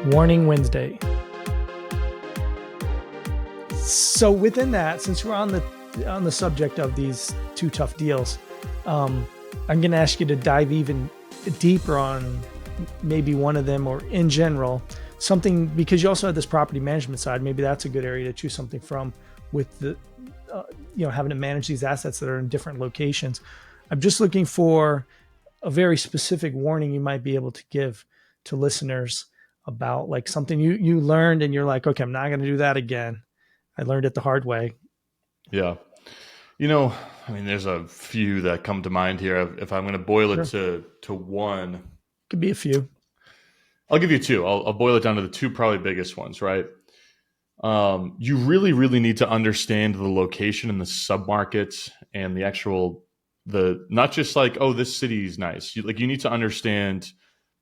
Warning Wednesday. So within that, since we're on the subject of these two tough deals, I'm going to ask you to dive even deeper on maybe one of them, or in general, something, because you also have this property management side. Maybe that's a good area to choose something from, with the having to manage these assets that are in different locations. I'm just looking for a very specific warning you might be able to give to listeners about, like, something you learned and you're like, okay, I'm not going to do that again. I learned it the hard way. Yeah. There's a few that come to mind here. If I'm going to boil it to one, could be a few. I'll give you two. I'll boil it down to the two probably biggest ones, right? You really, really need to understand the location and the submarkets and not just like, oh, this city is nice. You need to understand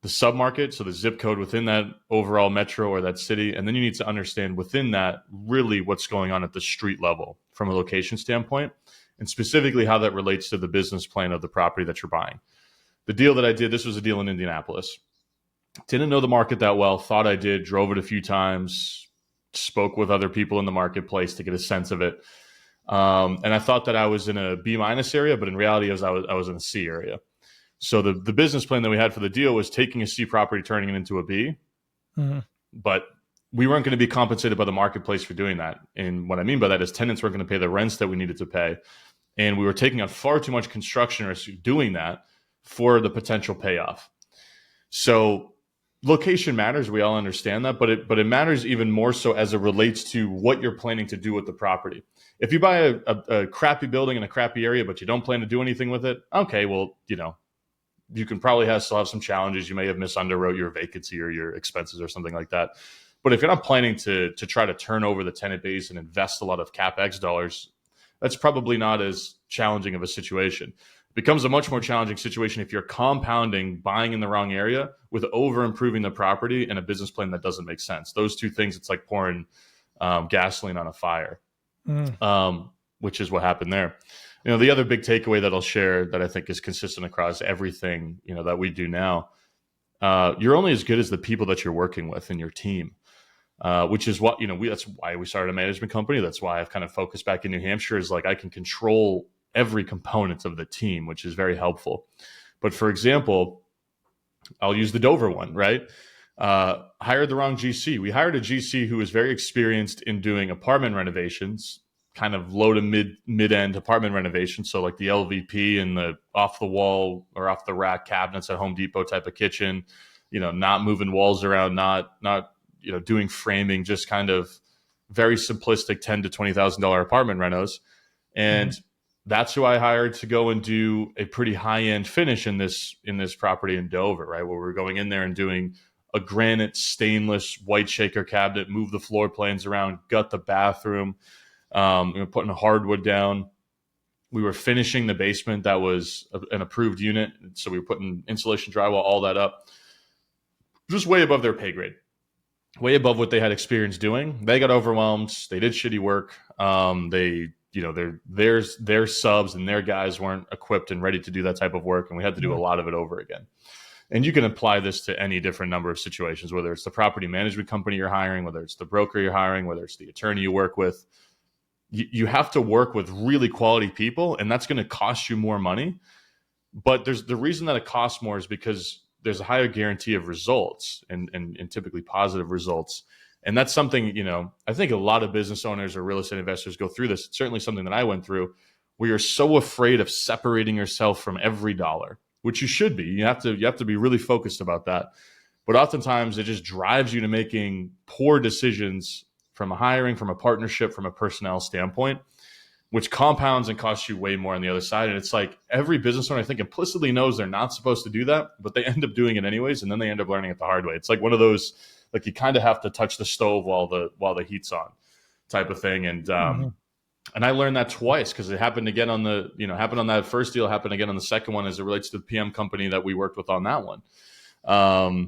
the submarket, so the zip code within that overall metro or that city, and then you need to understand within that really what's going on at the street level from a location standpoint, and specifically how that relates to the business plan of the property that you're buying. The deal that I did, this was a deal in Indianapolis. Didn't know the market that well, thought I did, drove it a few times, spoke with other people in the marketplace to get a sense of it. And I thought that I was in a B- area, but in reality, I was in a C area. So the business plan that we had for the deal was taking a C property, turning it into a B. Mm-hmm. But we weren't going to be compensated by the marketplace for doing that. And what I mean by that is tenants weren't going to pay the rents that we needed to pay. And we were taking on far too much construction risk doing that for the potential payoff. So location matters. We all understand that, but it matters even more so as it relates to what you're planning to do with the property. If you buy a crappy building in a crappy area, but you don't plan to do anything with it, okay, well, you can probably still have some challenges. You may have misunderwrote your vacancy or your expenses or something like that. But if you're not planning to try to turn over the tenant base and invest a lot of CapEx dollars, that's probably not as challenging of a situation. It becomes a much more challenging situation if you're compounding buying in the wrong area with over improving the property and a business plan that doesn't make sense. Those two things, it's like pouring gasoline on a fire, which is what happened there. The other big takeaway that I'll share that I think is consistent across everything, that we do now, you're only as good as the people that you're working with in your team, which is what, that's why we started a management company. That's why I've kind of focused back in New Hampshire, is like I can control every component of the team, which is very helpful. But for example, I'll use the Dover one, right? Hired the wrong GC. We hired a GC who was very experienced in doing apartment renovations, kind of low to mid-end apartment renovations. So like the LVP and the off the wall or off the rack cabinets at Home Depot type of kitchen, not moving walls around, not doing framing, just kind of very simplistic $10,000 to $20,000 apartment renos. And that's who I hired to go and do a pretty high-end finish in this property in Dover, right? Where we're going in there and doing a granite stainless white shaker cabinet, move the floor plans around, gut the bathroom, putting hardwood down. We were finishing the basement. That was an approved unit. So we were putting insulation, drywall, all that up. Just way above their pay grade, way above what they had experience doing. They got overwhelmed. They did shitty work. Their subs and their guys weren't equipped and ready to do that type of work. And we had to do a lot of it over again. And you can apply this to any different number of situations, whether it's the property management company you're hiring, whether it's the broker you're hiring, whether it's the attorney you work with. You have to work with really quality people, and that's going to cost you more money. But the reason that it costs more is because there's a higher guarantee of results and typically positive results. And that's something, I think a lot of business owners or real estate investors go through this. It's certainly something that I went through, where you're so afraid of separating yourself from every dollar, which you should be. You have to be really focused about that. But oftentimes it just drives you to making poor decisions from a hiring, from a partnership, from a personnel standpoint, which compounds and costs you way more on the other side. And it's like every business owner, I think, implicitly knows they're not supposed to do that, but they end up doing it anyways, and then they end up learning it the hard way. It's like one of those, like, you kind of have to touch the stove while the heat's on type of thing. And and I learned that twice, because it happened again on happened on that first deal, happened again on the second one as it relates to the PM company that we worked with on that one.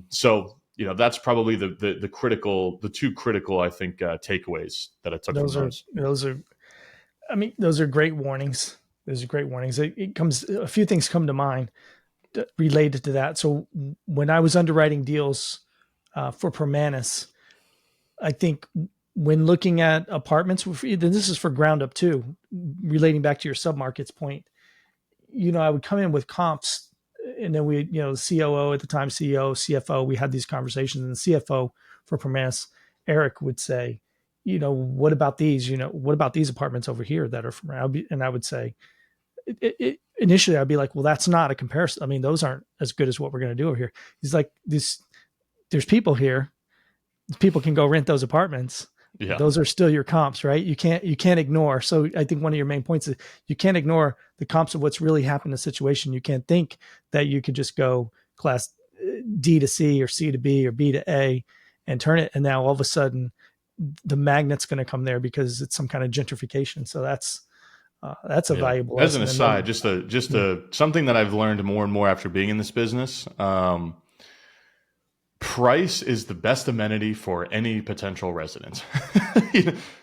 So that's probably the two critical, I think, takeaways that I took from those. Those are great warnings. Those are great warnings. A few things come to mind related to that. So when I was underwriting deals for Permanis. I think when looking at apartments, this is for ground up too, relating back to your submarkets point, I would come in with comps, and then we, the COO at the time, CEO, CFO, we had these conversations, and the CFO for Permanis, Eric, would say, what about these? What about these apartments over here that are from? And I would say, initially I'd be like, well, that's not a comparison. I mean, those aren't as good as what we're going to do over here. He's like, there's people here. People can go rent those apartments. Yeah. Those are still your comps, right? You can't ignore. So I think one of your main points is you can't ignore the comps of what's really happened in the situation. You can't think that you could just go class D to C or C to B or B to A and turn it. And now all of a sudden the magnet's going to come there because it's some kind of gentrification. So that's a valuable. As an aside, just something that I've learned more and more after being in this business. Price is the best amenity for any potential resident.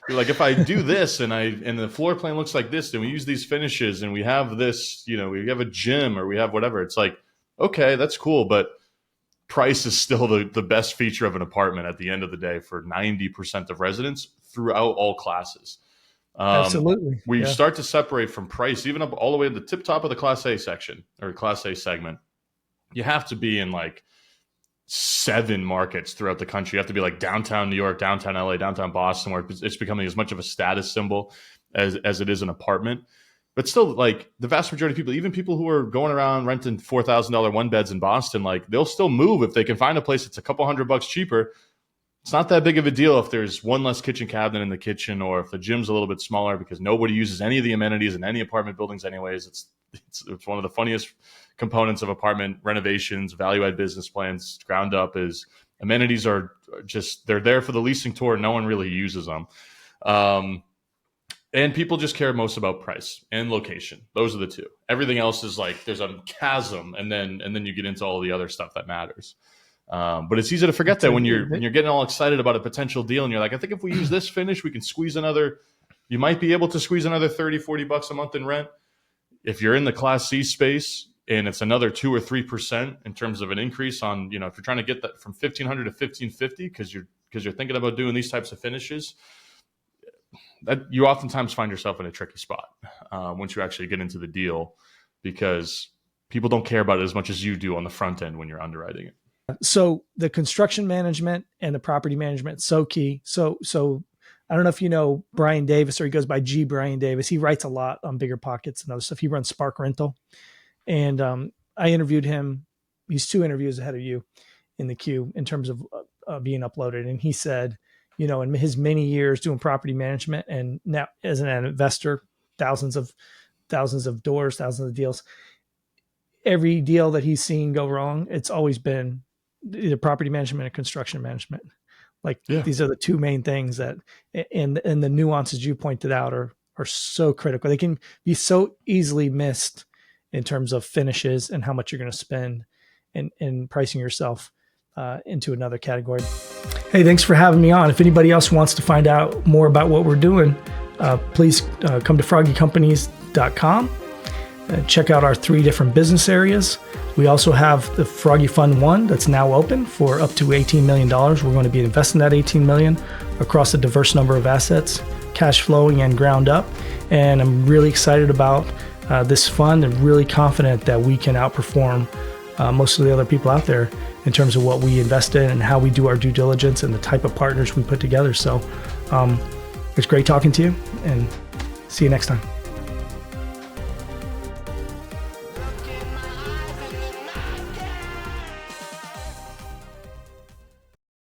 Like, if I do this and the floor plan looks like this, and we use these finishes and we have this, we have a gym or we have whatever, it's like, okay, that's cool. But price is still the best feature of an apartment at the end of the day for 90% of residents throughout all classes. Absolutely. We start to separate from price, even up all the way to the tip top of the Class A section or Class A segment. You have to be in like 7 markets throughout the country. You have to be like downtown New York, downtown LA, downtown Boston, where it's becoming as much of a status symbol as it is an apartment. But still, like, the vast majority of people, even people who are going around renting $4,000 one beds in Boston, like, they'll still move if they can find a place that's a couple $100 cheaper. It's not that big of a deal if there's one less kitchen cabinet in the kitchen, or if the gym's a little bit smaller, because nobody uses any of the amenities in any apartment buildings anyways. It's one of the funniest components of apartment renovations, value-add business plans, ground up, is amenities are just, they're there for the leasing tour. No one really uses them. And people just care most about price and location. Those are the two. Everything else is like, there's a chasm, and then you get into all the other stuff that matters. But it's easy to forget that when you're getting all excited about a potential deal, and you're like, I think if we use this finish, we can you might be able to squeeze another $30-$40 a month in rent. If you're in the Class C space and it's another 2 or 3% in terms of an increase on, if you're trying to get that from $1,500 to $1,550 because you're thinking about doing these types of finishes, that you oftentimes find yourself in a tricky spot once you actually get into the deal, because people don't care about it as much as you do on the front end when you're underwriting it. So the construction management and the property management, so key. So I don't know if you know Brian Davis, or he goes by G. Brian Davis. He writes a lot on Bigger Pockets and other stuff. He runs Spark Rental. And I interviewed him. He's 2 interviews ahead of you in the queue in terms of being uploaded. And he said, in his many years doing property management, and now as an investor, thousands of doors, thousands of deals, every deal that he's seen go wrong, it's always been either property management or construction management. These are the 2 main things that, and the nuances you pointed out are so critical. They can be so easily missed in terms of finishes and how much you're going to spend and pricing yourself into another category. Hey, thanks for having me on. If anybody else wants to find out more about what we're doing, please come to froggycompanies.com. Check out our 3 different business areas. We also have the Froggy Fund 1 that's now open for up to $18 million. We're going to be investing that $18 million across a diverse number of assets, cash flowing and ground up. And I'm really excited about this fund, and really confident that we can outperform most of the other people out there in terms of what we invest in and how we do our due diligence and the type of partners we put together. So it's great talking to you, and see you next time.